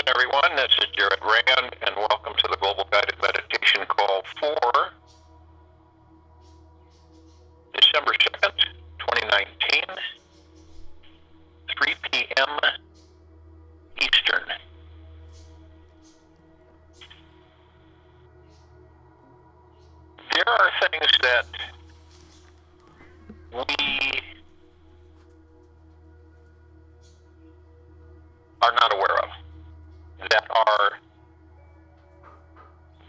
everyone. This is Jared Rand, and welcome to the Global Guided Meditation Call for December 2nd, 2019, 3 p.m. Eastern. There are things that we are not aware of, that our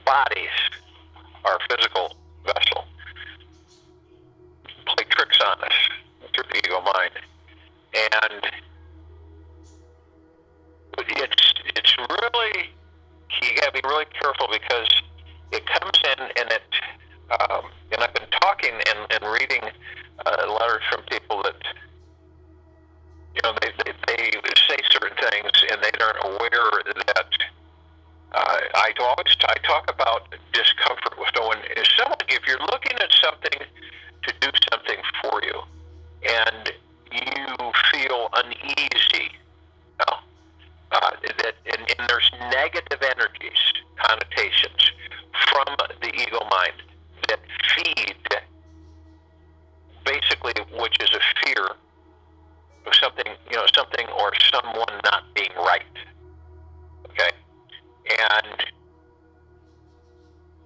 bodies, our physical vessel, play tricks on us through the ego mind. And it's really, you gotta be really careful, because it comes in and and I've been talking and reading letters from people that, they say certain things and they aren't aware that I talk about discomfort with someone. If you're looking at something to do something for you and you feel uneasy, and there's negative energies, connotations from the ego mind that feed, basically, which is a fear of something, something or someone not being right. Okay? And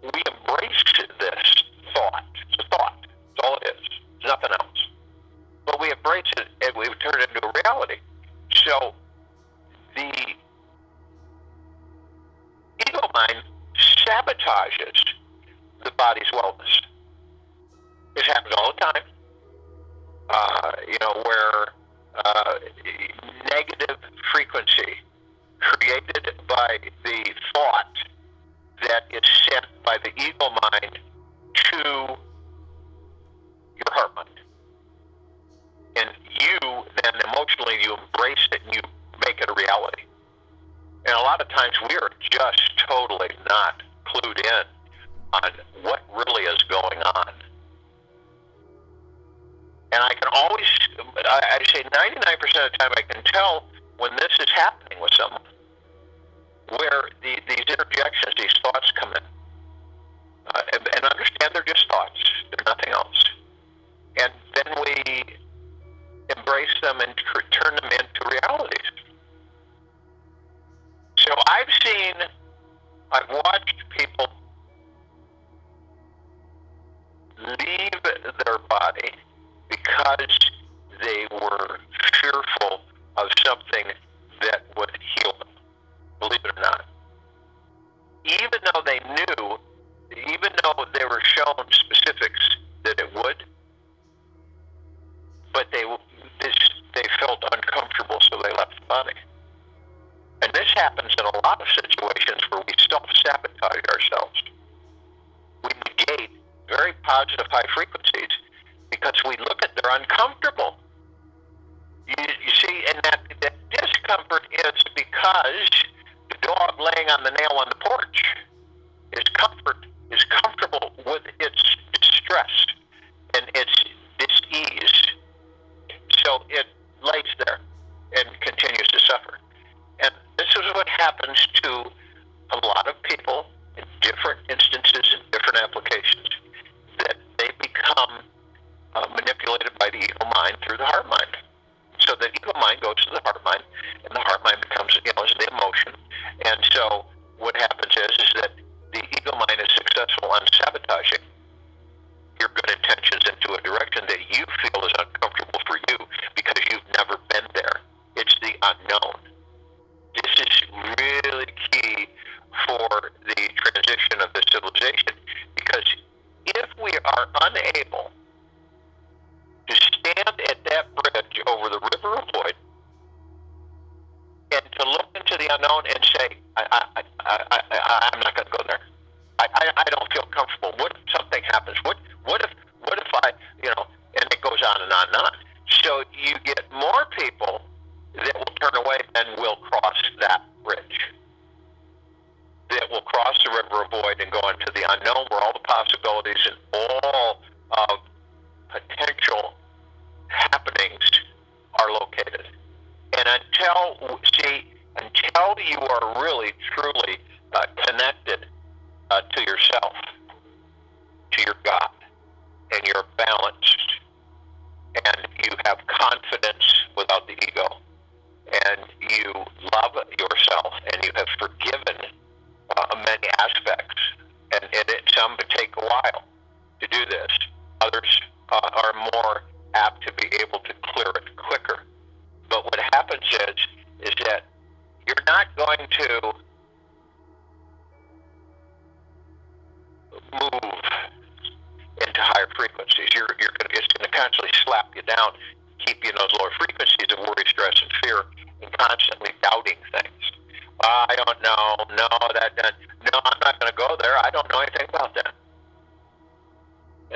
we embrace this thought. It's a thought. That's all it is. It's nothing else. But we embrace it and we turn it into a reality. So the ego mind sabotages the body's wellness. This happens all the time. Where negative frequency created by the thought that is sent by the ego mind to your heart mind. And you then emotionally, you embrace it and you make it a reality. And a lot of times we are just totally not clued in on what really is going on. And I can always, I say 99% of the time I can tell when this is happening with someone, where these interjections, these thoughts come in. And understand they're just thoughts, they're nothing else. And then we embrace them and turn them into realities. So I've watched people leave their body because they were fearful of something that would heal them, believe it or not. Even though they knew, even though they were shown specifics that it would, but they felt uncomfortable, so they left the body. And this happens in a lot of situations where we self-sabotage ourselves. We negate very positive high frequencies because we look at they're uncomfortable. You see, and that discomfort is because the dog laying on the nail on the porch is comfortable with its distress and its dis-ease. So it lays there and continues to suffer. And this is what happens to a lot of people in different instances and different applications, that they become manipulated by the ego mind through the heart mind. So the ego mind goes to the heart mind, and the heart mind becomes, is the emotion. And so what happens is that the ego mind is successful on sabotaging your good intentions into a direction that you feel is uncomfortable for you because you've never been there. It's the unknown. This is really key for the transition of the civilization, because if we are unable to stand at that bridge over the river of void and to look into the unknown and say, I'm not going to go there. I don't feel comfortable. What if something happens? What if I, and it goes on and on and on. So you get more people that will turn away and will cross that bridge, that will cross the river of void and go into the unknown, where all the possibilities and all of potential happenings are located. And until you are really, truly connected to yourself, to your God, and you're balanced, and you have confidence without the ego, and you love yourself, and you have forgiven many aspects, and some take a while to do this. Others are more apt to be able to clear it quicker. But what happens is that you're not going to move into higher frequencies. It's going to constantly slap you down, keep you in those lower frequencies of worry, stress, and fear, and constantly doubting things. I don't know. No, I'm not going to go there. I don't know anything about that.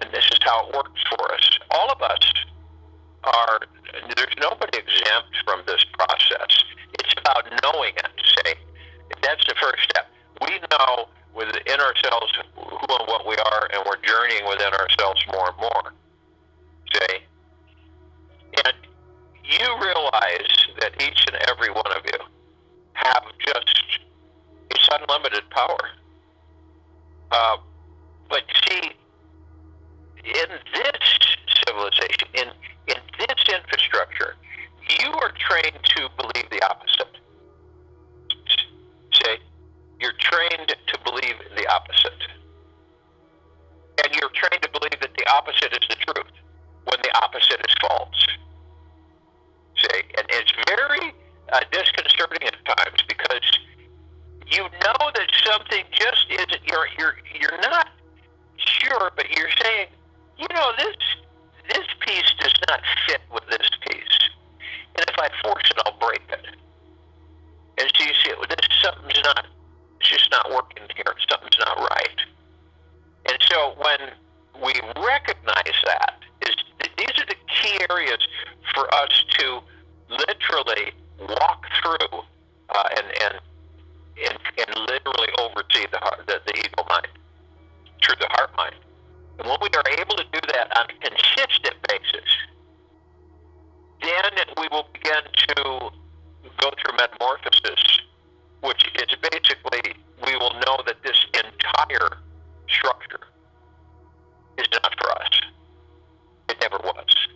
And this is how it works for us. All of us there's nobody exempt from this process. It's about knowing it, see? That's the first step. We know within ourselves who and what we are, and we're journeying within ourselves more and more, see? And you realize that each and every one of you have just, it's unlimited power. But see, in this civilization, in this infrastructure, you are trained to believe the opposite. Say, you're trained to believe the opposite. And you're trained to believe that the opposite is the truth, when the opposite is false. Say, and it's very disconcerting at times, because you know that something just isn't, you're not sure, but you're saying, this piece does not fit with this piece. And if I force it, I'll break it. And so you see, it's just not working here. Something's not right. And so when we recognize that, these are the key areas for us to literally walk through and literally oversee the ego mind through the heart mind. And when we are able to do that on a consistent basis, then we will begin to go through metamorphosis, which is basically, we will know that this entire structure is not for us. It never was.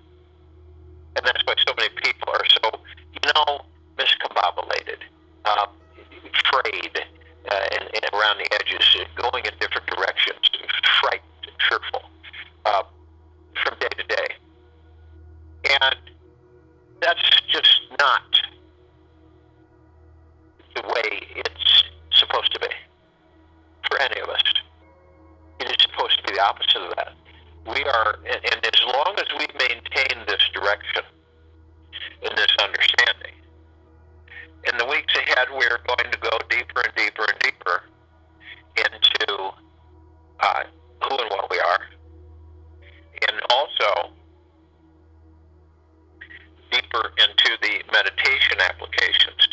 And that's why so many people are so, miscombobulated, frayed, and around the edges, going in different directions, frightened, fearful, from day to day. And that's just not the way it's supposed to be for any of us. It is supposed to be the opposite of that. We are, and as long as we maintain this direction and this understanding, in the weeks ahead, we are going to go deeper and deeper and deeper into who and what we are, and also deeper into the meditation applications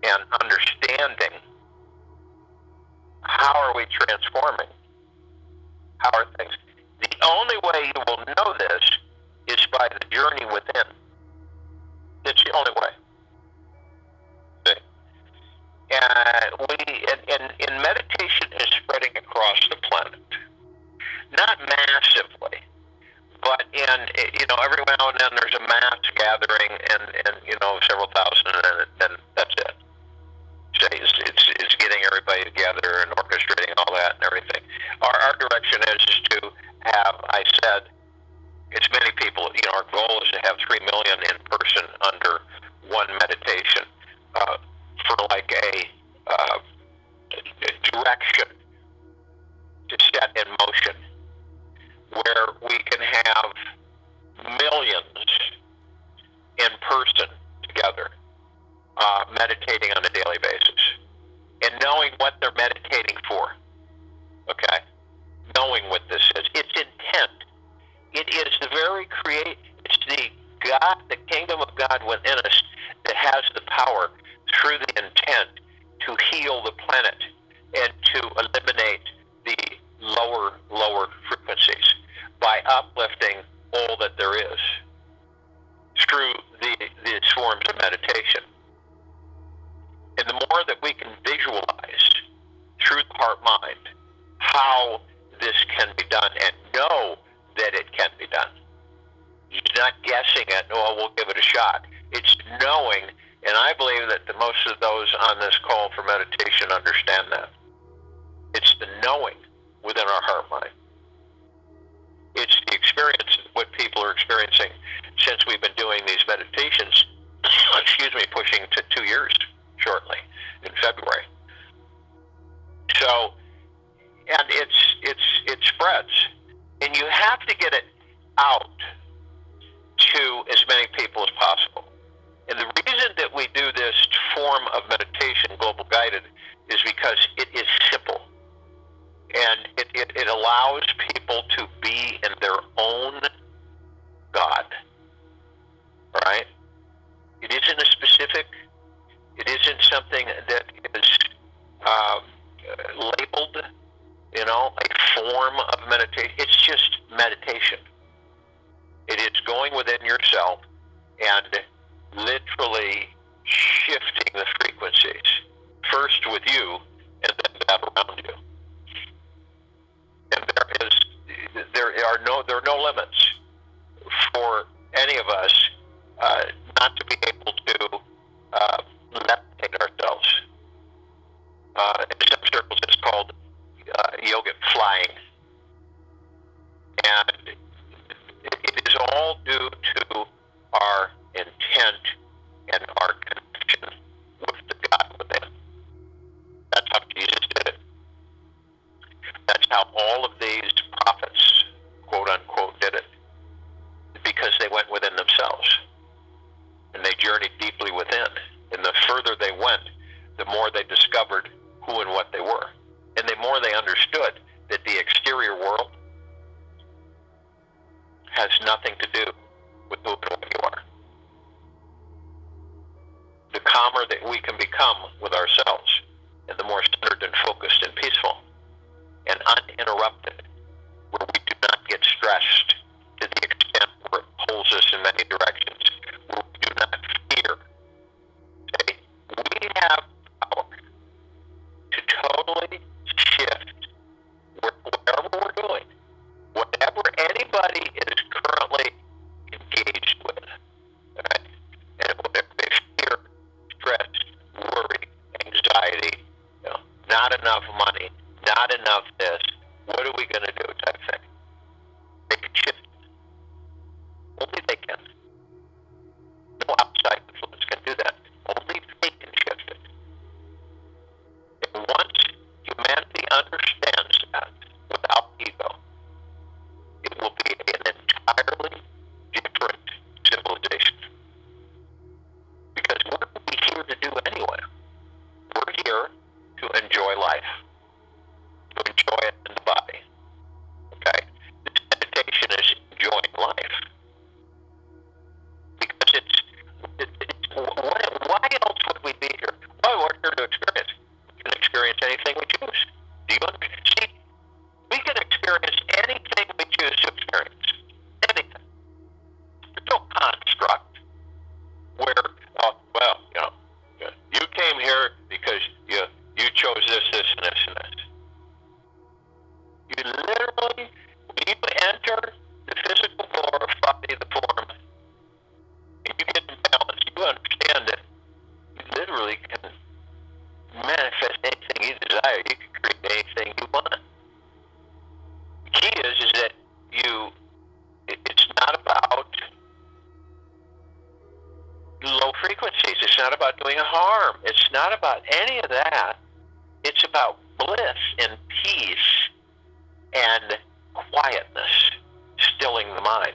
and understanding how are we transforming, how are things. The only way you will know this is by the journey within. It's the only way. See? And meditation is spreading across the planet. Not massively, but every now and then there's a mass gathering and several thousand, and then that's it. It's getting everybody together and orchestrating all that and everything. Our direction is to have, I said, it's many people, our goal is to have 3 million in person under one meditation for like a direction to set in motion where we can have millions in person together meditating on a daily basis and knowing what they're meditating for. Okay? Knowing what this is. It's intent. It is the very it's the God, the kingdom of God within us that has the power through the intent to heal the planet and to eliminate the lower frequencies by uplifting all that there is through these forms of meditation. this can be done and know that it can be done. It's not guessing it, oh, we'll give it a shot. It's knowing, and I believe that most of those on this call for meditation understand that. It's the knowing within our heart mind. It's the experience, what people are experiencing since we've been doing these meditations, pushing to 2 years shortly in February. So, and it spreads, and you have to get it out to as many people as possible. And the reason that we do this form of meditation, global guided, is because it is simple, and it allows people to be in their own God, right? It isn't a specific, it isn't something that is labeled, a form of meditation. It's just meditation. It is going within yourself and literally shifting the frequencies, first with you and then that around you. And there are no limits for any of us not to be able to meditate ourselves. In some circles, it's called yogic flying, and it is all due to our intent and our connection with the God within. That's how Jesus did it. That's how all of these prophets, quote unquote, did it, because they went within themselves and they journeyed deeply within. And the further they went, the more they discovered who and what they were, and the more they understood that the exterior world has nothing to do with who and what you are. The calmer that we can become with ourselves, and the more centered and focused and peaceful and uninterrupted, where we do not get stressed to the extent where it pulls us in many directions, where we do not fear. Okay? We have power to totally shift whatever we're doing, whatever anybody is currently engaged with, right? And whatever they fear, stress, worry, anxiety, not enough money, not enough this, what are we going to do type thing. They can shift it. Only they can. No outside influence can do that. Only they can shift it. And once humanity understands that without ego, it will be an entirely different civilization. Because what are we here to do anyway? We're here to enjoy life, to enjoy it in the body. Okay? This meditation is enjoying life. Because why else would we be here? Well, we're here to experience. We can experience anything we choose. Do you understand? See, we can experience anything we choose to experience. Anything. There's no construct where, you came here because you chose this, and this, and this. You literally, when you enter the physical body, the form, and you get in balance, you understand that you literally can manifest anything you desire. You can create anything you want. The key is that it's not about low frequencies. It's not about doing harm. It's not about any of that. It's about bliss and peace and quietness, stilling the mind.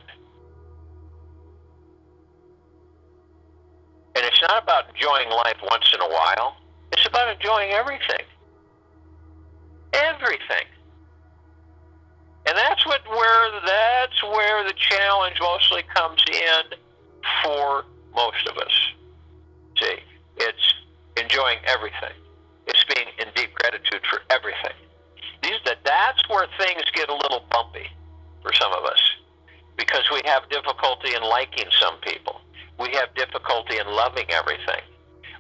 And it's not about enjoying life once in a while. It's about enjoying everything. Everything. And that's where the challenge mostly comes in for most of us. See, it's enjoying everything. It's being in deep gratitude for everything. That's where things get a little bumpy for some of us, because we have difficulty in liking some people. We have difficulty in loving everything.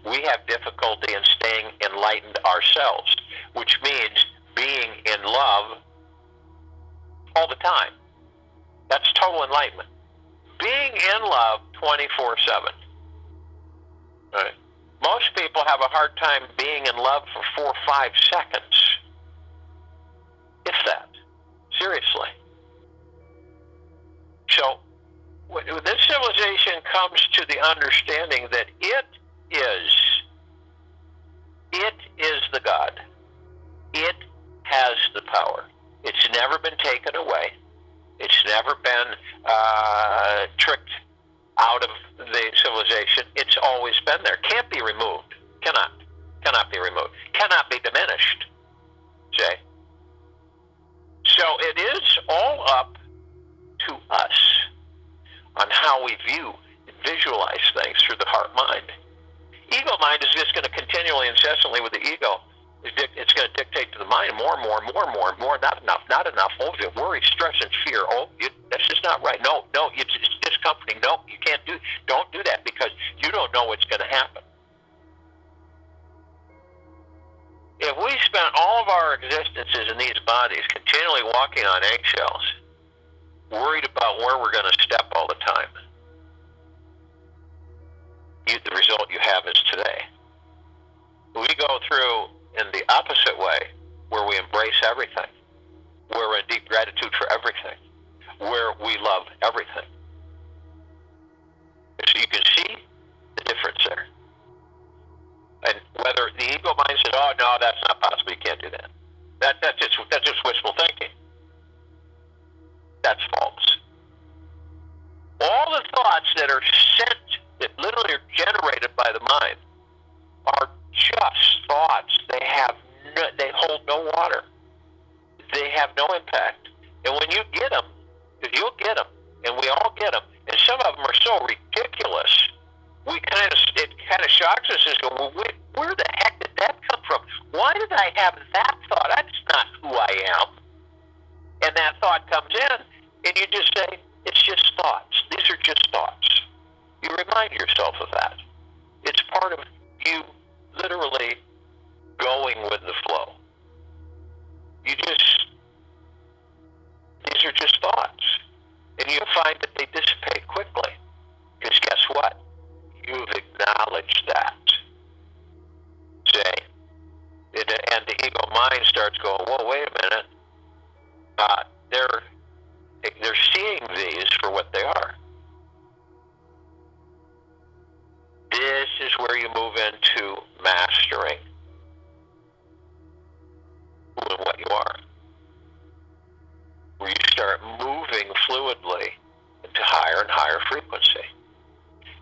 We have difficulty in staying enlightened ourselves, which means being in love all the time. That's total enlightenment. Being in love 24/7. Right? Most people have a hard time being in love for 4 or 5 seconds. If that. Seriously. So, this civilization comes to the understanding that it is the God. It has the power. It's never been taken away. It's never been tricked out of the civilization. It's always been there. Can't be removed. Cannot be removed. Cannot be diminished. See? So it is all up to us on how we view and visualize things through the heart-mind. Ego mind is just going to continually, incessantly with the ego, it's going to dictate to the mind more and more and more and more and more. Not enough. Oh, the worry, stress, and fear. Oh, that's just not right. No, it's discomforting. No, you don't do that because you don't know what's going to happen. If we spent all of our existences in these bodies continually walking on eggshells, worried about where we're going to step all the time, the result you have is today. We go through in the opposite way, where we embrace everything, where we're in deep gratitude for everything, where we love everything. So you can see the difference there. And whether the ego mind says, "Oh no, that's not possible. You can't do that." That's just wishful thinking. That's false. All the thoughts that are sent, that literally are generated by the mind, are just thoughts. They hold no water. They have no impact. And when you get them, because you'll get them, and we all get them, and some of them are so ridiculous, it kind of shocks us and go, well, where the heck did that come from? Why did I have that thought? That's not who I am. And that thought comes in, and you just say, it's just thoughts. These are just thoughts. You remind yourself of that. It's part of you literally going with the flow. These are just thoughts. And you'll find that they dissipate quickly. Because guess what? You've acknowledged that. Say, and the ego mind starts going, whoa, wait a minute. They're seeing these for what they are. This is where you move into mastering who and what you are. Where you start moving fluidly into higher and higher frequency.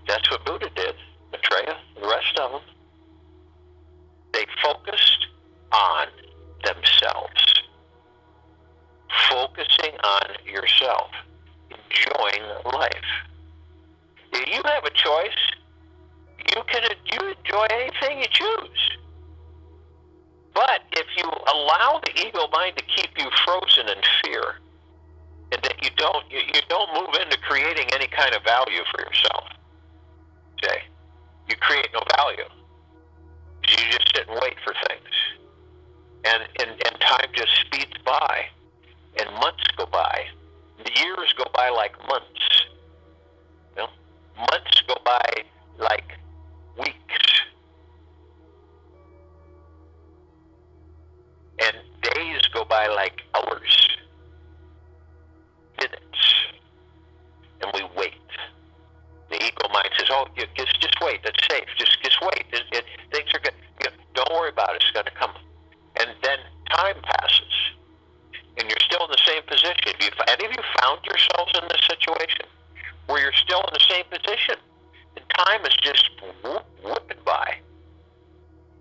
That's what Buddha did, Maitreya, the rest of them. They focused on themselves. Focusing on yourself. Enjoying life. If you have a choice, you enjoy anything you choose. But if you allow the ego mind to keep you frozen in fear, and that you don't move into creating any kind of value for yourself, okay? You create no value. You just sit and wait for things. And time just speeds by, and months go by. Years go by like months. You know? Months go by like weeks. And days go by like hours. Minutes. And we wait. The ego mind says, oh, just wait, that's safe. Just wait. Things are good. Don't worry about it, it's going to come. And then time passes. And you're still in the same position. Any of you found yourselves in this situation where you're still in the same position? And time is just whipping by.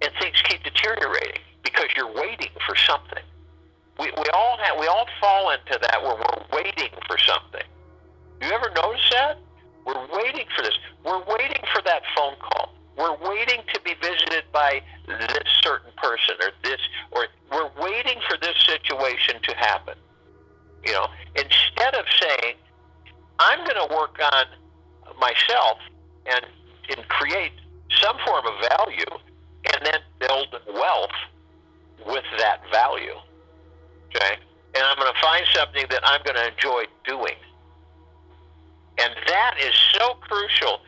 And things keep deteriorating because you're waiting for something. We all fall into that where we're waiting for something. You ever notice that? We're waiting for this. We're waiting for that phone call. We're waiting to be visited by this certain person or we're waiting for this situation to happen. You know, instead of saying, I'm going to work on myself and create some form of value and then build wealth with that value. Okay? And I'm going to find find something that I'm going to enjoy doing. And that is so crucial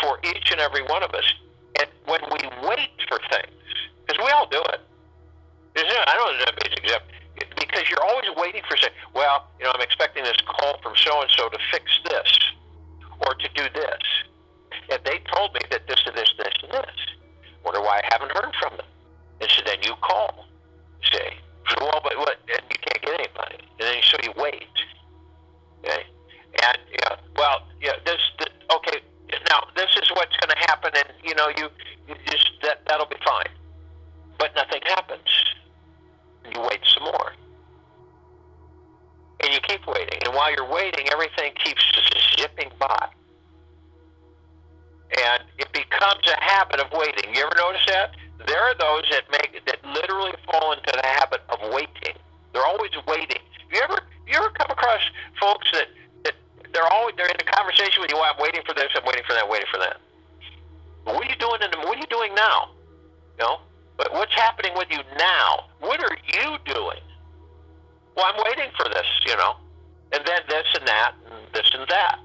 for each and every one of us. And when we wait for things, because we all do it. I don't know if it's except because you're always waiting for something. Well, I'm expecting this call from so-and-so to fix this or to do this. And they told me that this and this and this and this. Wonder why I haven't heard from them. And so then you call. Say, well, but what? And you can't get anybody. And then so you wait. Okay? And, okay, now this is what's going to happen, and, you just, that'll be fine. But nothing happens. And you wait some more. And you keep waiting. And while you're waiting, everything keeps just zipping by. And it becomes a habit of waiting. You ever notice that? There are those that literally fall into the habit of waiting. They're always waiting. You ever come across folks that they're in a conversation with you? Well, I'm waiting for this. I'm waiting for that. I'm waiting for that. What are you doing? What are you doing now? But what's happening with you now? What are you doing? Well, I'm waiting for this. And then this and that and this and that.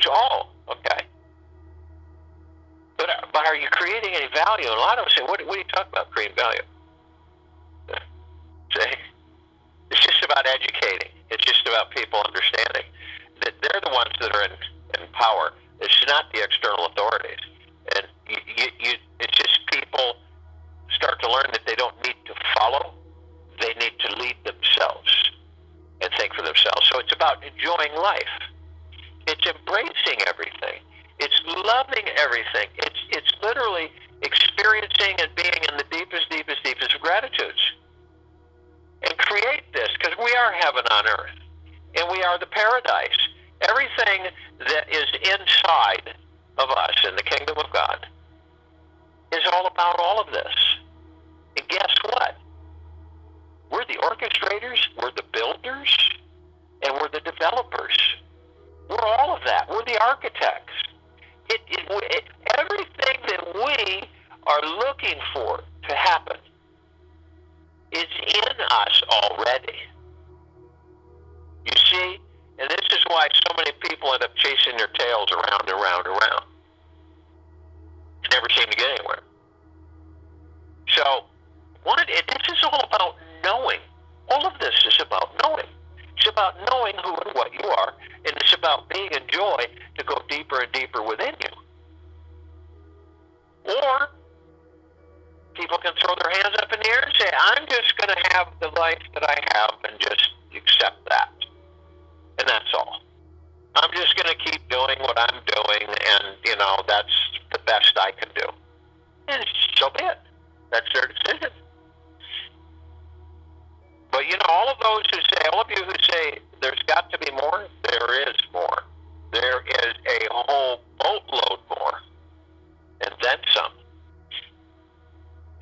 Oh, okay. But are you creating any value? And a lot of us say, what are you talking about, creating value? See? It's just about educating. It's just about people understanding that they're the ones that are in power. It's not the external authorities. And it's just people start to learn that they don't need to follow. They need to lead themselves and think for themselves. So it's about enjoying life. It's embracing everything. It's loving everything. It's literally experiencing and being in the deepest, deepest, deepest of gratitudes. And create this, because we are heaven on earth. And we are the paradise. Everything that is inside of us in the kingdom of God is all about all of this. And guess what? We're the orchestrators, we're the builders, and we're the developers. We're all of that. We're the architects. Everything that we are looking for to happen is in us already. You see? And this is why so many people end up chasing their tails around and around and around. Never seem to get anywhere. So, this is all about knowing. All of this is about knowing. It's about knowing who and what you are, and it's about being in joy to go deeper and deeper within you. Or people can throw their hands up in the air and say, I'm just going to have the life that I have and just accept that. And that's all. I'm just going to keep doing what I'm doing, and, that's the best I can do. And so be it. That's their decision. But, all of you who say, there's got to be more, there is more. There is a whole boatload more. And then some.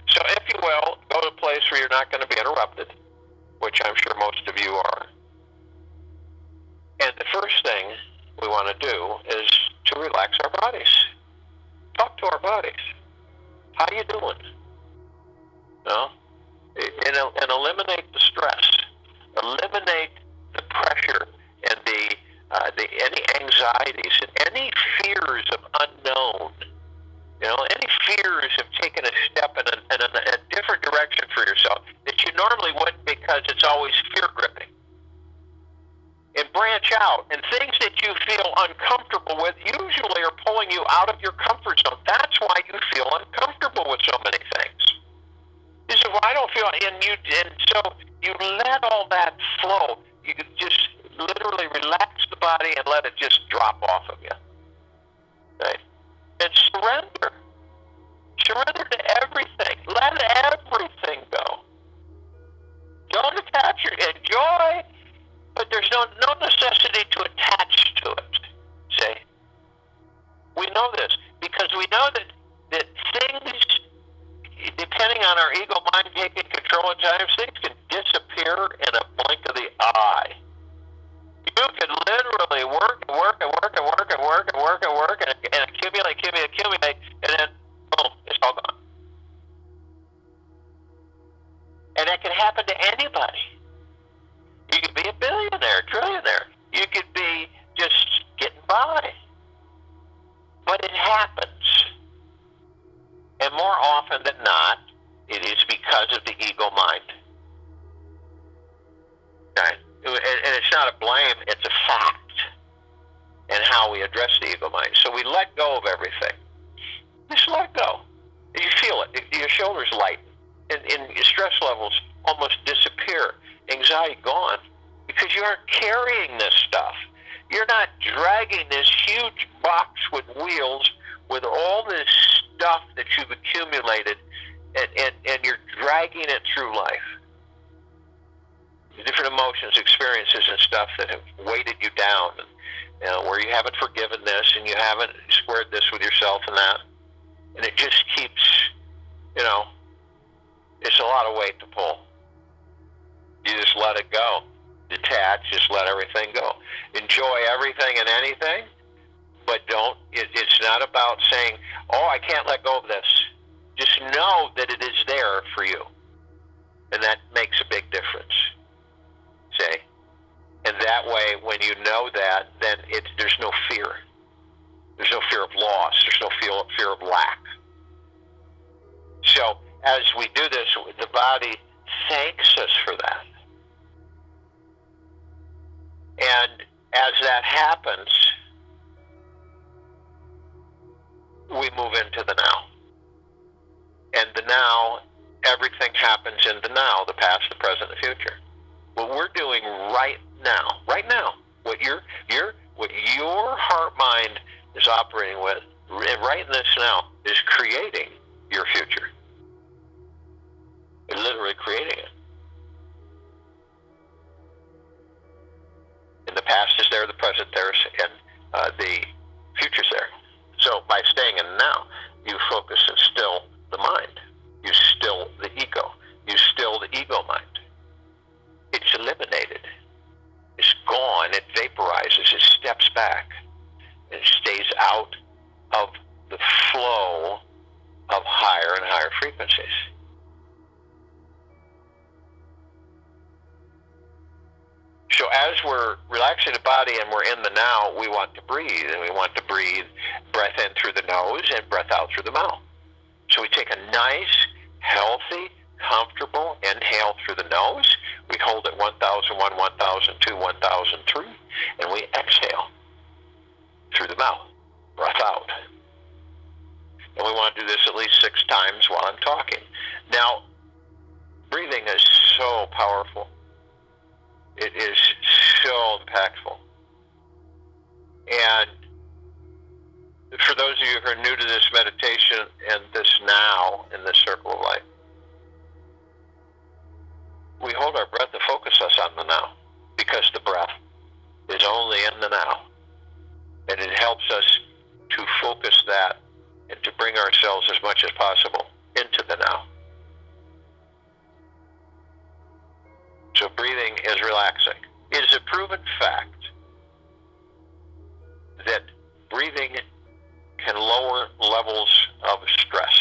So if you will, go to a place where you're not going to be interrupted, which I'm sure most of you are. And the first thing we want to do is to relax our bodies. Talk to our bodies. How you doing? And eliminate the stress. Eliminate the pressure and any anxieties and any fears of unknown. Any fears of taking a step in a different direction for yourself that you normally wouldn't, because it's always fear gripping. And branch out. And things that you feel uncomfortable with usually are pulling you out of your comfort zone. That's why you feel uncomfortable with so many things. You say, well, I don't feel, and so you let all that flow. You just literally relax the body and let it just drop off of you. Right? And surrender. Surrender to everything. Let everything go. Don't attach enjoy, but there's no necessity to attach to it. See? We know this because we know that things, depending on our ego mind taking control at times, things can disappear in a blink of the eye. You can literally work and work and work and work and work and work and work and accumulate, and then boom, it's all gone. And that can happen to anybody. You can be a often than not, it is because of the ego mind. Okay? And it's not a blame, it's a fact in how we address the ego mind. So we let go of everything. Just let go. You feel it. Your shoulders lighten. And your stress levels almost disappear. Anxiety gone. Because you aren't carrying this stuff. You're not dragging this huge box with wheels with all this stuff that you've accumulated, and you're dragging it through life. The different emotions, experiences, and stuff that have weighted you down, and, where you haven't forgiven this, and you haven't squared this with yourself and that. And it just keeps, it's a lot of weight to pull. You just let it go. Detach, just let everything go. Enjoy everything and anything, but it's not about saying, oh, I can't let go of this. Just know that it is there for you. And that makes a big difference. See? And that way, when you know that, then there's no fear. There's no fear of loss. There's no fear of lack. So, as we do this, the body thanks us for that. And as that happens, we move into the now. And the now, everything happens in the now, the past, the present, the future. What we're doing right now, what your heart mind is operating with, right in this now, is creating your future. It's literally creating it. And the past is there, the present there, and the future's there. So by staying in now, you focus and still the mind. You still the ego. You still the ego mind. It's eliminated. It's gone. It vaporizes. It steps back. It stays out of the flow of higher and higher frequencies. So as we're relaxing the body and we're in the now, we want to breathe. And we want to breathe breath in through the nose and breath out through the mouth. So we take a nice, healthy, comfortable inhale through the nose. We hold it 1001, 1002, 1003, and we exhale through the mouth, breath out. And we want to do this at least 6 times while I'm talking. Now, breathing is so powerful. It is so impactful. And for those of you who are new to this meditation and this now in this circle of life, we hold our breath to focus us on the now, because the breath is only in the now. And it helps us to focus that and to bring ourselves as much as possible into the now. So breathing is relaxing. It is a proven fact that breathing can lower levels of stress,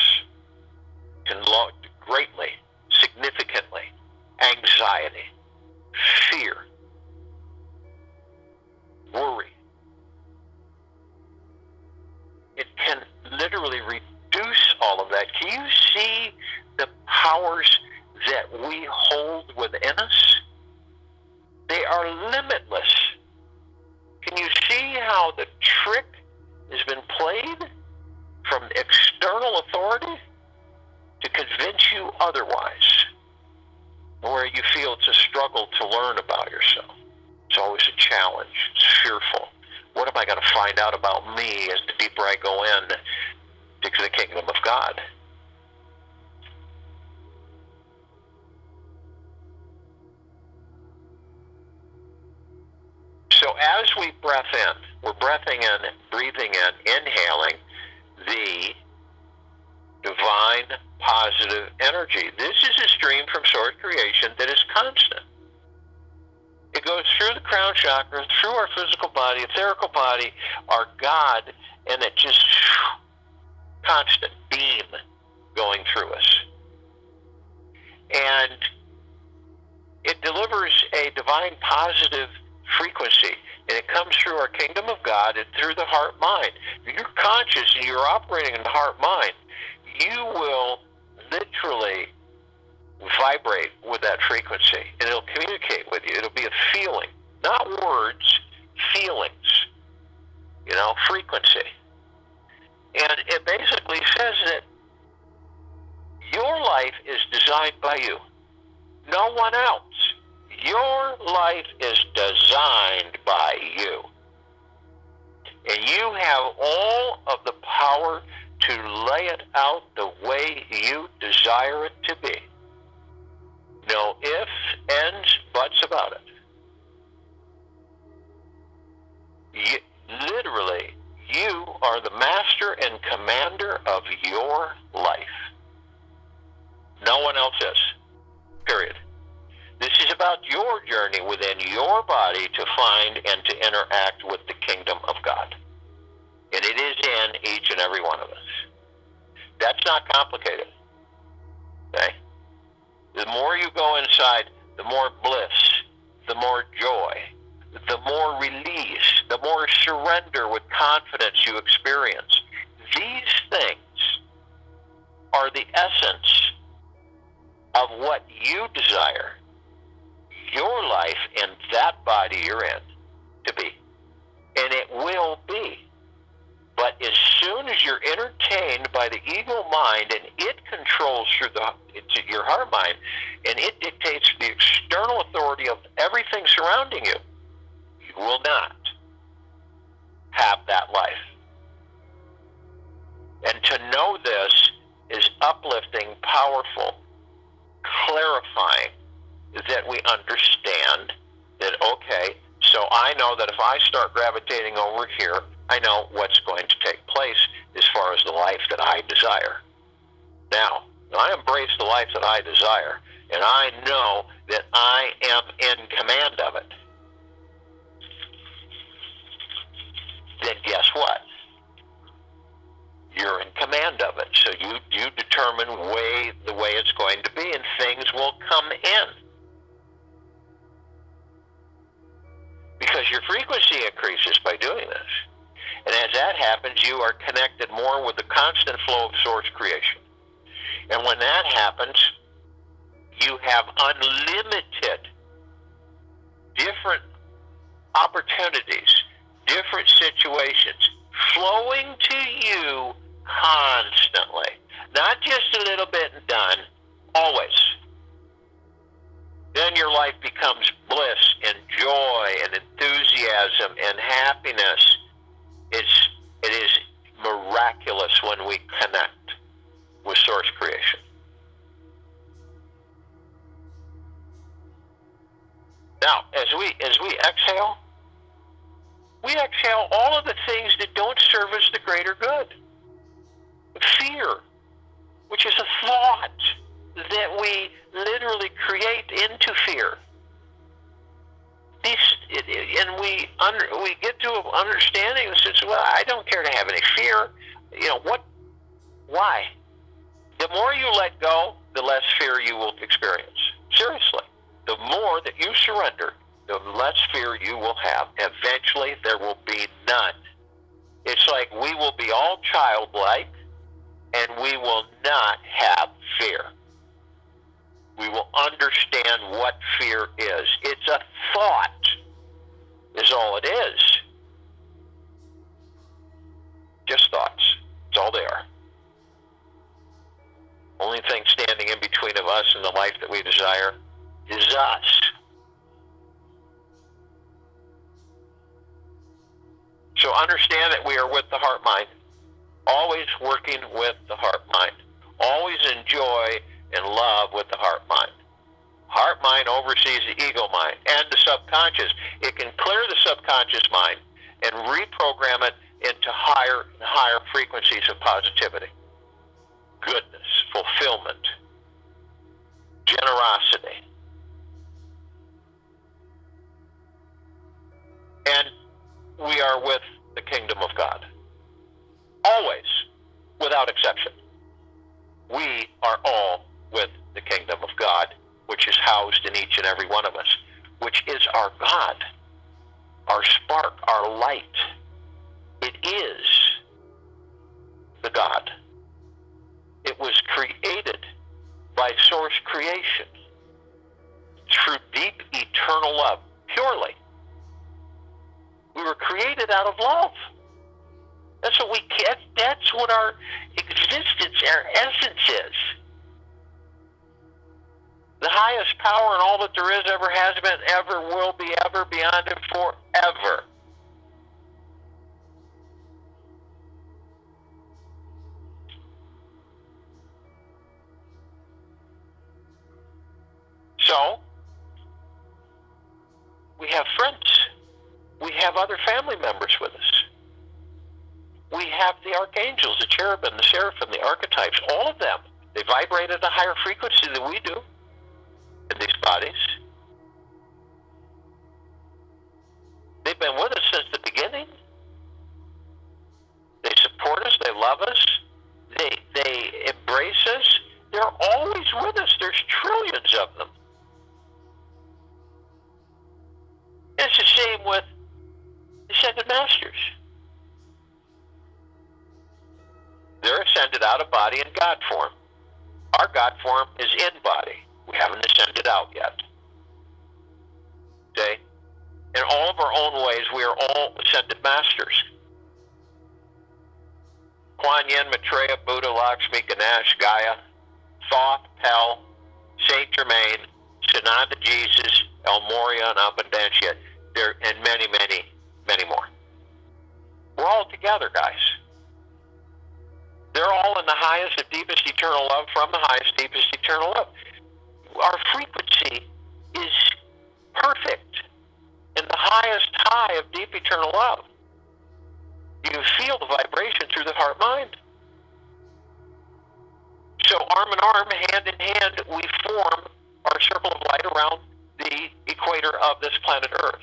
can greatly, significantly, anxiety, fear, worry. It can literally reduce all of that. Can you see the powers that we hold within us? They are limitless. Can you see how the trick has been played from external authority to convince you otherwise, where you feel it's a struggle to learn about yourself? It's always a challenge. It's fearful. What am I going to find out about me as the deeper I go in to the kingdom of God? So as we breath in, we're breathing in, breathing in, inhaling the divine positive energy. This is a stream from source creation that is constant. It goes through the crown chakra, through our physical body, etherical body, our God, and it just constant beam going through us. And it delivers a divine positive frequency, and it comes through our kingdom of God and through the heart mind. If you're conscious and you're operating in the heart mind, you will literally vibrate with that frequency, and it'll communicate with you. It'll be a feeling, not words, feelings, frequency. And it basically says that your life is designed by you, no one else. Your life is designed by you. And you have all of the power to lay it out the way you desire it to be. No ifs, ands, buts about it. Literally, you are the master and commander of your life. No one else is. Period. This is about your journey within your body to find and to interact with the kingdom of God. And it is in each and every one of us. That's not complicated. Okay? The more you go inside, the more bliss, the more joy, the more release, the more surrender with confidence you experience. These things are the essence of what you desire your life in that body you're in to be. And it will be. But as soon as you're entertained by the ego mind, and it controls through your heart mind, and it dictates the external authority of everything surrounding you, you will not have that life. And to know this is uplifting, powerful, clarifying, that we understand that, okay, so I know that if I start gravitating over here, I know what's going to take place as far as the life that I desire. Now, I embrace the life that I desire, and I know that I am in command of it. Then guess what? You're in command of it. So you determine the way it's going to be, and things will come in. Because your frequency increases by doing this. And as that happens, you are connected more with the constant flow of source creation. And when that happens, you have unlimited different opportunities, different situations flowing to you constantly. Not just a little bit and done, always. Then your life becomes bliss and joy and enthusiasm and happiness. It is miraculous when we connect with source creation. Now, as we exhale all of the things that don't serve us the greater good. Fear, which is a thought that we literally create into fear. And we get to an understanding that says, well, I don't care to have any fear. Why? The more you let go, the less fear you will experience. Seriously. The more that you surrender, the less fear you will have. Eventually, there will be none. It's like we will be all childlike, and we will not have fear. We will understand what fear is. It's a thought, is all it is. Just thoughts. It's all they are. Only thing standing in between of us and the life that we desire is us. So understand that we are with the heart mind. Always working with the heart mind. Always enjoy and love with the heart mind. Heart mind oversees the ego mind and the subconscious. It can clear the subconscious mind and reprogram it into higher and higher frequencies of positivity, goodness, fulfillment, generosity. And we are with the kingdom of God. Always, without exception. We are all with the kingdom of God, which is housed in each and every one of us, which is our God, our spark, our light. It is the God. It was created by source creation through deep eternal love, purely. We were created out of love. That's what that's what our existence, our essence is. The highest power in all that there is, ever has been, ever will be, ever, beyond, and forever. So, we have friends. We have other family members with us. We have the archangels, the cherubim, the seraphim, the archetypes, all of them. They vibrate at a higher frequency than we do in these bodies. They've been with us since the beginning. They support us. They love us. They embrace us. They're always with us. There's trillions of them. It's the same with the ascended masters. They're ascended out of body in God form. Our God form is in body. We haven't ascended out yet. Okay? In all of our own ways, we are all ascended masters. Kuan Yin, Maitreya, Buddha, Lakshmi, Ganesh, Gaia, Thoth, Hell, Saint Germain, Sananda Jesus, El Moria, and Abundantia, and many, many, many more. We're all together, guys. They're all in the highest and deepest eternal love from the highest, deepest eternal love. Our frequency is perfect in the highest high of deep eternal love. You can feel the vibration through the heart-mind. So arm in arm, hand in hand, we form our circle of light around the equator of this planet Earth.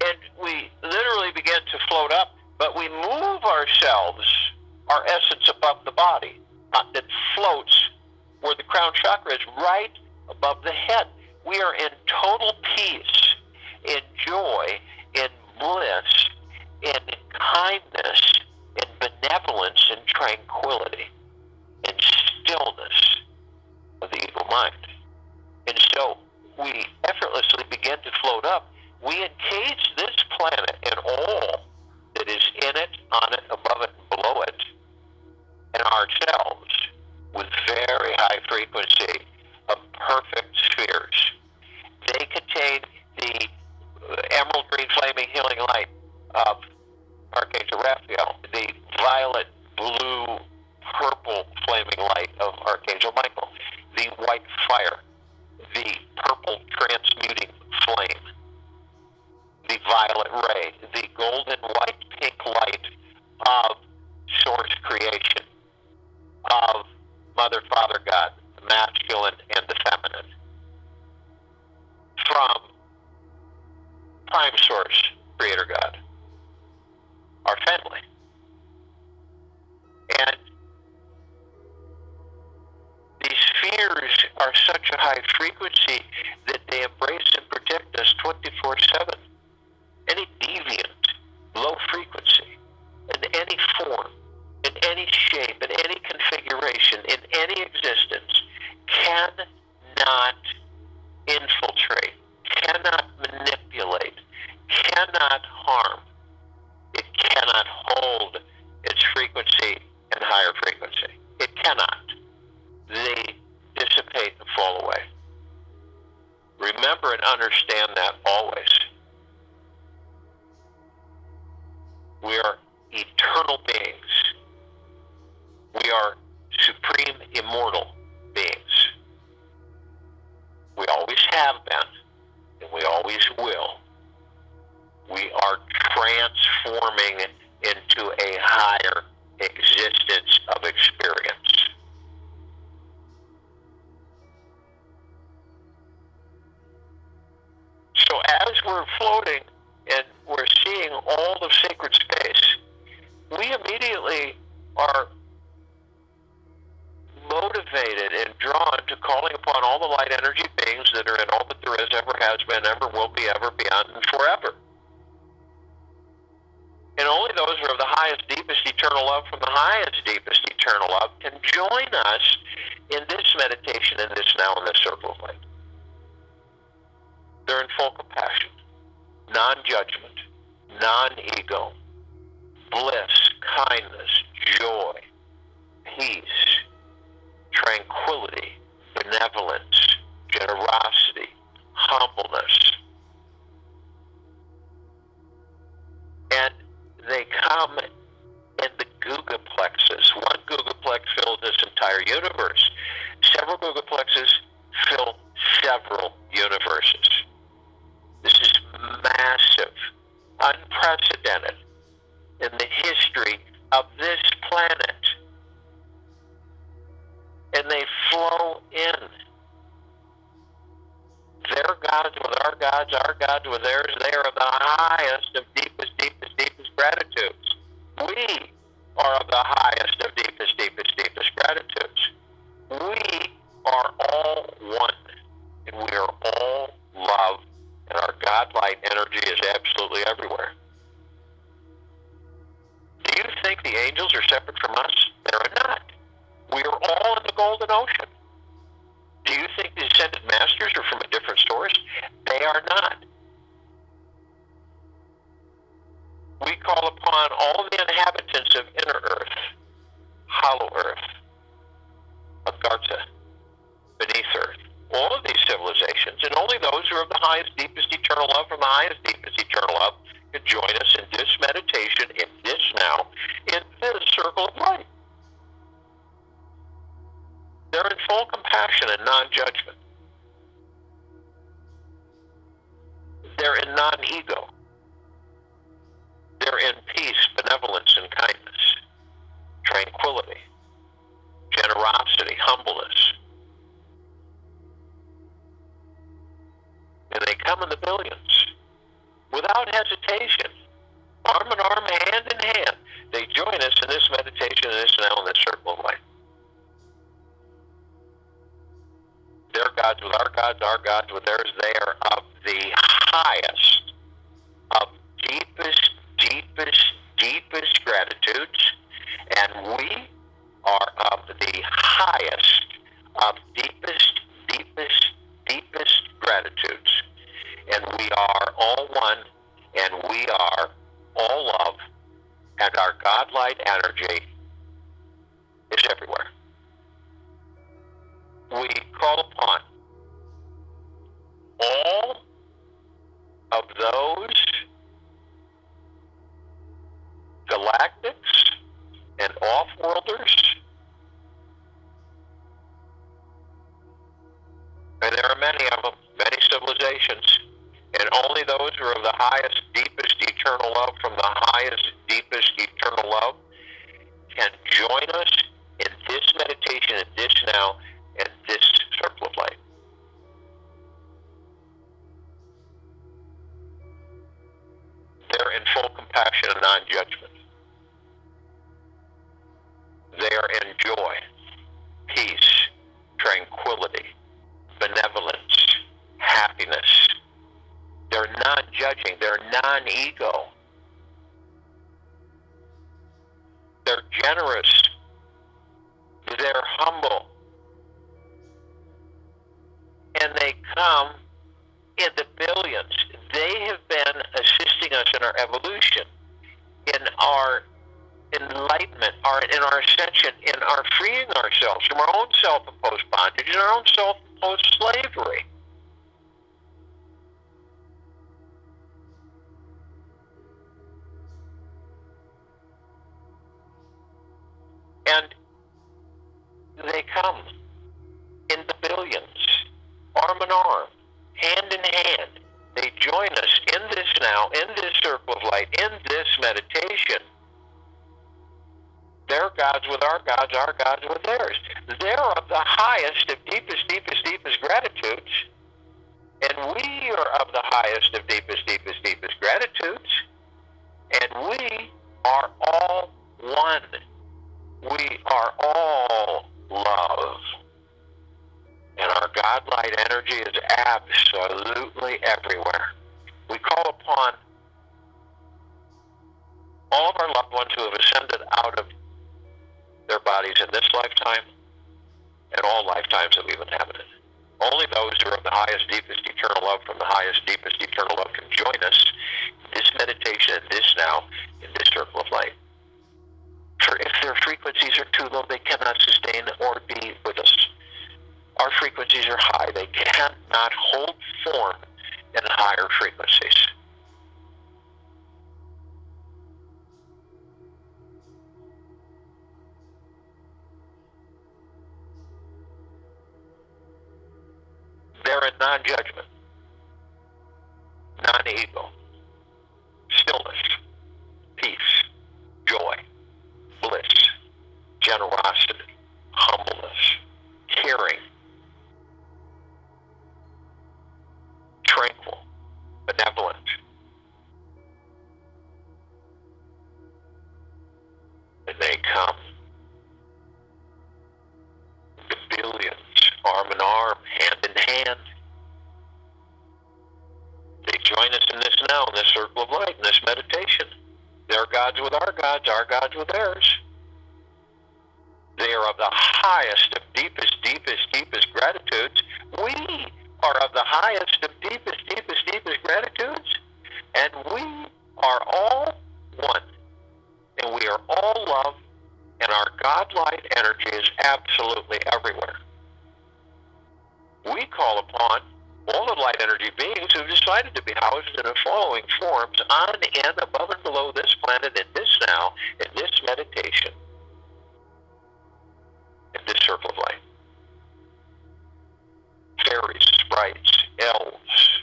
And we literally begin to float up, but we move ourselves, our essence, above the body that floats where the crown chakra is, right above the head. We are in total peace, in joy, in bliss, in kindness, in benevolence, in tranquility, in stillness of the ego mind. And so we effortlessly begin to float up. We encase this planet and all that is in it, on it, above it, and below it, and ourselves with very high frequency of perfect spheres. They contain the emerald green flaming healing light of Archangel Raphael, the violet, blue, purple flaming light of Archangel Michael, the white fire, the purple transmuting flame, the violet ray, the golden white pink light of source creation, of Mother, Father, God, the masculine and the feminine, from prime source, Creator God, our family. And these spheres are such a high frequency that they embrace and protect us 24/7. Any deviant, low frequency, in any form, in any shape, in any configuration, in any existence, cannot infiltrate, cannot manipulate, cannot harm. It cannot hold its frequency and higher frequency. It cannot. They dissipate and fall away. Remember and understand that always. We are eternal beings. We are supreme immortal beings. We always have been, and we always will. We are transforming into a higher existence of experience. So as we're floating and we're seeing all the sacred space, we immediately are motivated and drawn to calling upon all the light energy beings that are in all that there is, ever has been, ever will be, ever, beyond, and forever. And only those who are of the highest, deepest, eternal love from the highest, deepest, eternal love can join us in this meditation, in this now, in this circle of light. They're in full compassion, non-judgment, non-ego, bliss, kindness, joy, peace, tranquility, benevolence, generosity, humbleness. And they come in the gugaplexes. One gugaplex fills this entire universe. Several gugaplexes fill several universes. This is massive, unprecedented in the history of this planet. And they flow in. Their gods with our gods with theirs. They are of the highest of deepest, deepest, deepest gratitudes. We are of the highest of deepest, deepest, deepest gratitudes. We are all one, and we are all love, and our God-light energy is absolutely everywhere. Do you think the angels are separate from us? They are not. We are all in the golden ocean. Do you think the ascended masters are from a different source? They are not. We call upon all the inhabitants of inner earth, hollow earth, Agartha, beneath earth, all of these civilizations, and only those who are of the highest, deepest, eternal love from the highest, deepest, eternal love can join us in this meditation, in this now, in this circle of light. They're in full compassion and non-judgment. They're in non-ego. They're in peace, benevolence, and kindness, tranquility, generosity, humbleness. And they come in the billions, without hesitation, arm in arm, hand in hand. They join us in this meditation, in this now, in this circle of light. Their gods with our gods with theirs. They are of the highest, of deepest, deepest, deepest gratitudes, and we are of the highest, of deepest, deepest, deepest gratitudes. And we are all one, and we are all love, and our God-light energy is everywhere. We call upon all of those galactics and off-worlders, and there are many of them, many civilizations, and only those who are of the highest, deepest, eternal love from the highest, deepest, eternal love can join us in this meditation, in this now, in this circle of light. They're in full compassion and non-judgment. They are in joy, peace, tranquility, benevolence, happiness. They're non-judging. They're non-ego. They're generous. They're humble. And they come in the billions. They have been assisting us in our evolution, in our enlightenment, in our ascension, in our freeing ourselves from our own self-imposed bondage and our own self-imposed slavery. And they come in the billions, arm in arm, hand in hand. They join us in this now, in this circle of light, in this meditation. Their gods with our gods with theirs. They're of the highest of deepest, deepest, deepest gratitudes. And we are of the highest of deepest, deepest, deepest gratitudes. And we are all one. We are all love. And our God-light energy is absolutely everywhere. We call upon all of our loved ones who have ascended out of their bodies in this lifetime and all lifetimes that we've inhabited. Only those who are of the highest, deepest, eternal love from the highest, deepest, eternal love can join us in this meditation, in this now, in this circle of light. For if their frequencies are too low, they cannot sustain or be with us. Our frequencies are high. They cannot hold form in higher frequencies. They're in non-judgment, non-ego, stillness, peace, joy, bliss, generosity, humbleness, caring, tranquil, benevolent. And they come, the billions, arm in arm, hand in hand. They join us in this now, in this circle of light, in this meditation. Their gods with our gods with theirs. They are of the highest of deepest, deepest, deepest gratitudes. We are of the highest of deepest, deepest, deepest gratitudes. And we are all one. And we are all love. And our God-light energy is absolutely everywhere. We call upon all the light energy beings who have decided to be housed in the following forms on and above and below this planet, in this now, in this meditation, in this circle of light. Fairies, sprites, elves,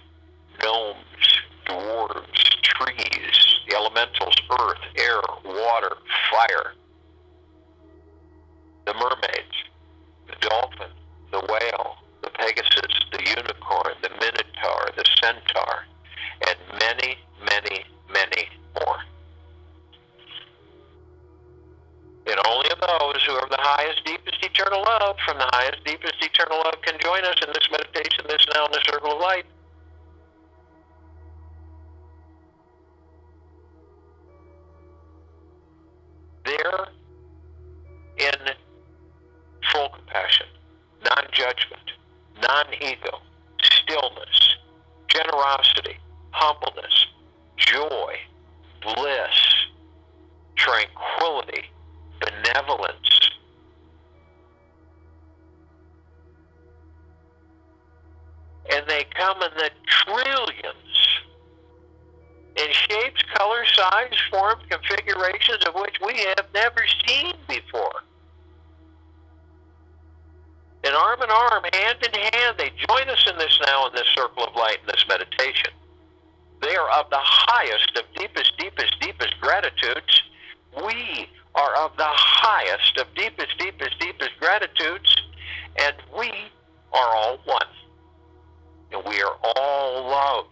gnomes, dwarves, trees, the elementals, earth, air, water, fire, the mermaids, the dolphin, the whale, the Pegasus, the unicorn, the minotaur, the centaur, and many, many, many more. And only those who are the highest, deepest, eternal love from the highest, deepest, eternal love can join us in this meditation, this now, in the circle of light. They're in full compassion, non-judgment, non-ego, stillness, generosity, humbleness, joy, bliss, tranquility, benevolence. And they come in the trillions, in shapes, colors, size, forms, configurations of which we have never seen before. And arm in arm, hand in hand, they join us in this now, in this circle of light, in this meditation. They are of the highest of deepest, deepest, deepest gratitudes. We are of the highest of deepest, deepest, deepest gratitudes, and we are all one. And we are all love.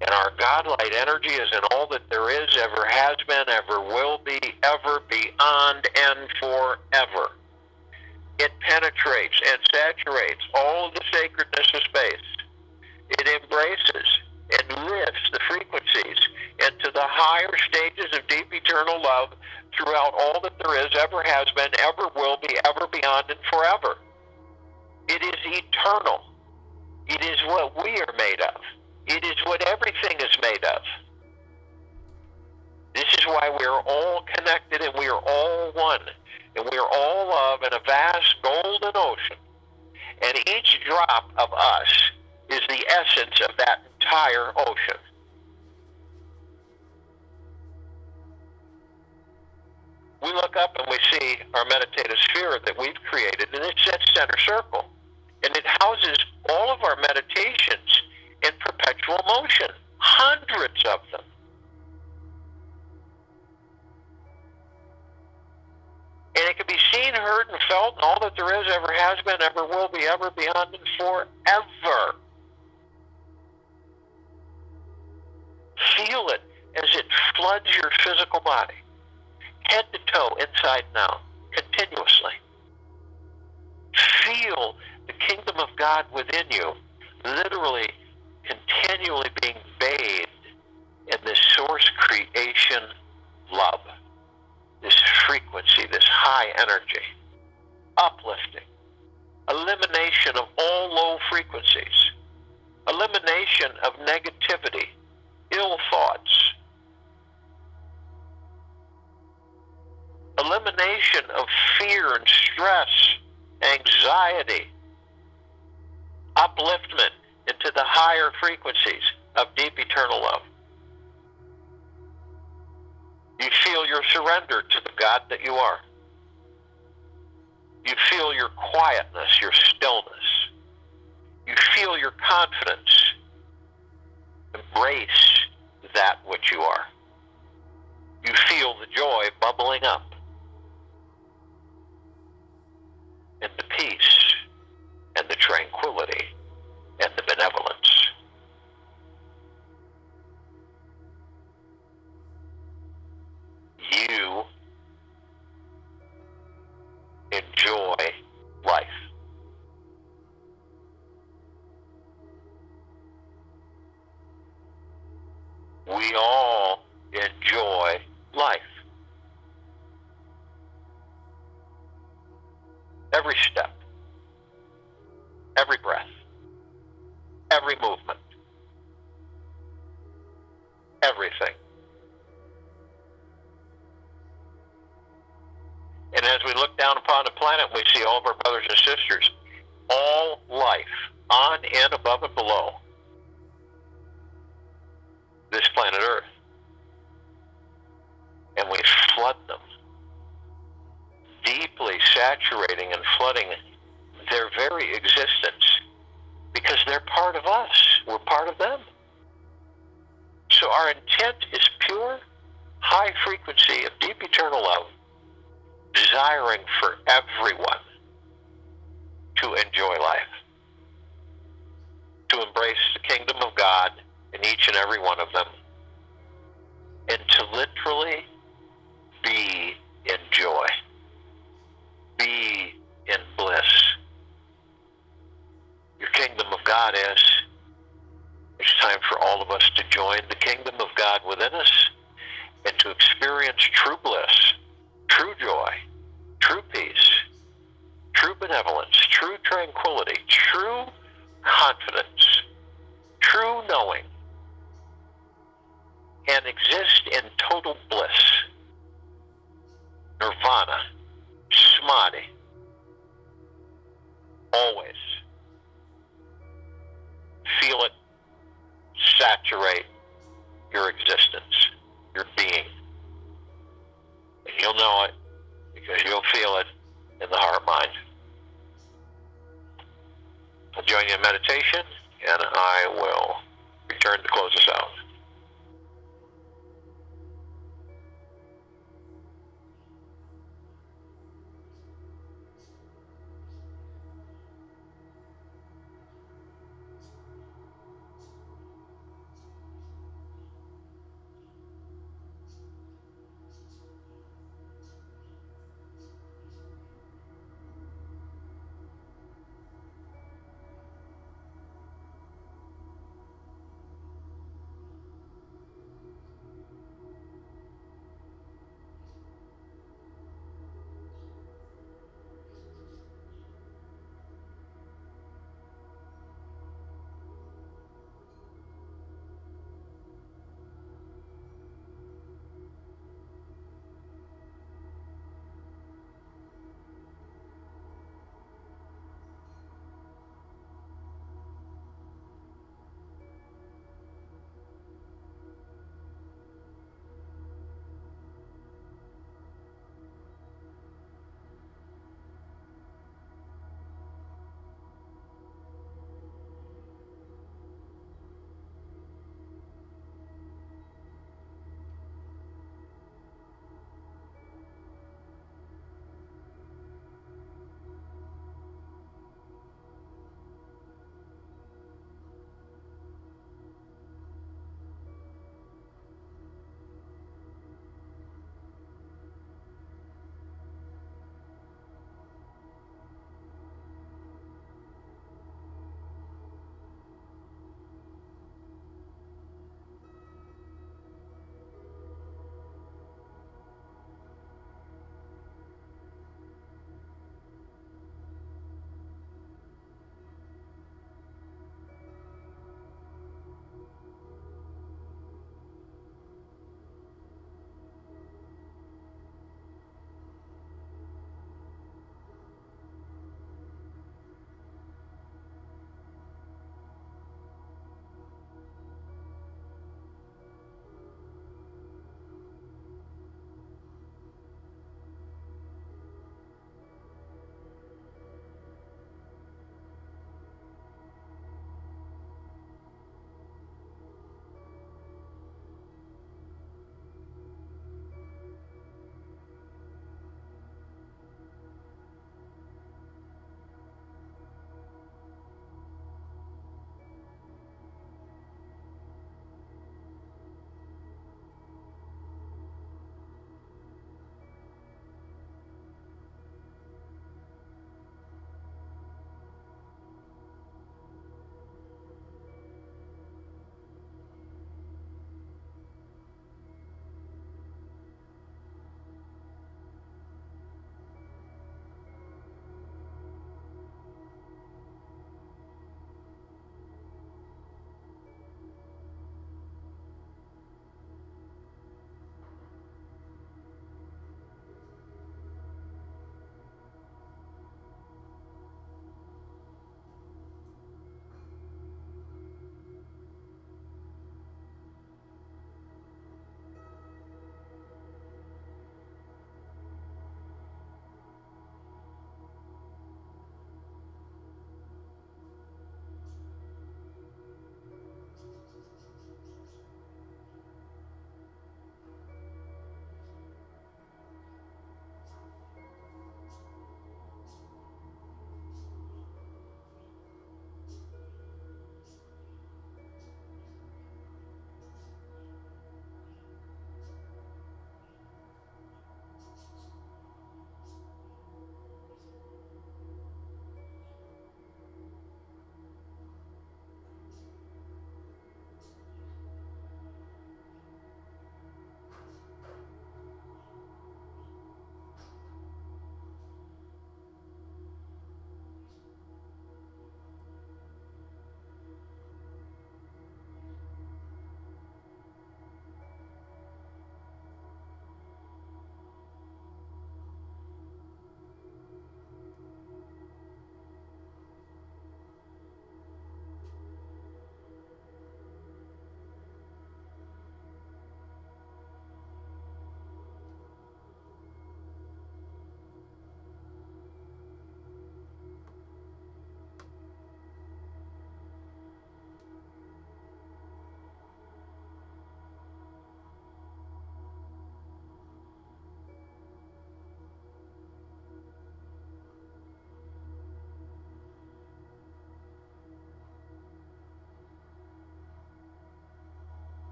And our God-light energy is in all that there is, ever has been, ever will be, ever, beyond, and forever. It penetrates and saturates all of the sacredness of space. It embraces and lifts the frequencies into the higher stages of deep eternal love throughout all that there is, ever has been, ever will be, ever, beyond, and forever. It is eternal. It is what we are made of. It is what everything is made of. This is why we are all connected and we are all one. And we are all love in a vast golden ocean. And each drop of us is the essence of that entire ocean. We look up and we see our meditative sphere that we've created, and it's that center circle. And it houses all of our meditations in perpetual motion, hundreds of them. And it can be seen, heard, and felt, and all that there is, ever has been, ever will be, ever, beyond, and forever. Feel it as it floods your physical body, head to toe, inside and out, continuously. Feel the kingdom of God within you, literally, continually being bathed in this source creation love, this frequency, this high energy, uplifting, elimination of all low frequencies, elimination of negativity, ill thoughts, elimination of fear and stress, anxiety, upliftment into the higher frequencies of deep eternal love. You feel your surrender to the God that you are. You feel your quietness, your stillness. You feel your confidence. Embrace that which you are. You feel the joy bubbling up, and the peace, and the tranquility, and the benevolence. You enjoy life. We all enjoy life. Every step, every breath, every movement, everything. And as we look down upon the planet, we see all of our brothers and sisters, all life, on and above and below this planet Earth. And we flood them, deeply saturating and flooding their very existence, because they're part of us. We're part of them. So our intent is pure, high frequency of deep eternal love, desiring for everyone to enjoy life, to embrace the kingdom of God in each and every one of them, and to literally be in joy, be in bliss. Your kingdom of God is, it's time for all of us to join the kingdom of God within us and to experience true bliss, true joy, true peace, true benevolence, true tranquility, true confidence, true knowing, and exist in total bliss, nirvana, samadhi, always. Feel it saturate your existence, your being. And you'll know it because you'll feel it in the heart mind. I'll join you in meditation, and I will return to close us out.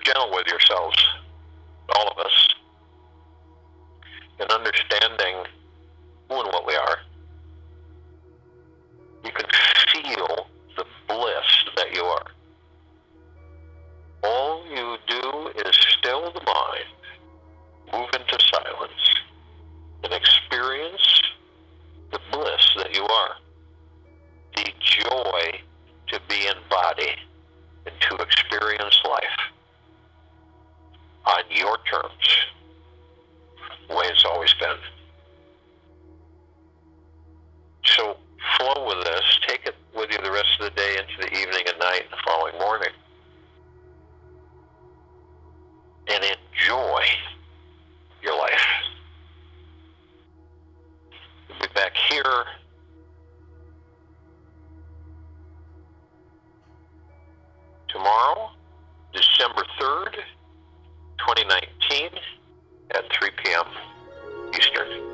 gentle with yourselves, all of us, in understanding who and what we are. You can feel the bliss that you are. All you do is still the mind, move into silence, and experience the bliss that you are. The joy to be in body and to experience life on your terms, the way it's always been. So flow with this, take it with you the rest of the day into the evening and night and the following morning. And enjoy your life. We'll be back here tomorrow, December 3rd, 2019, at 3 p.m. Eastern.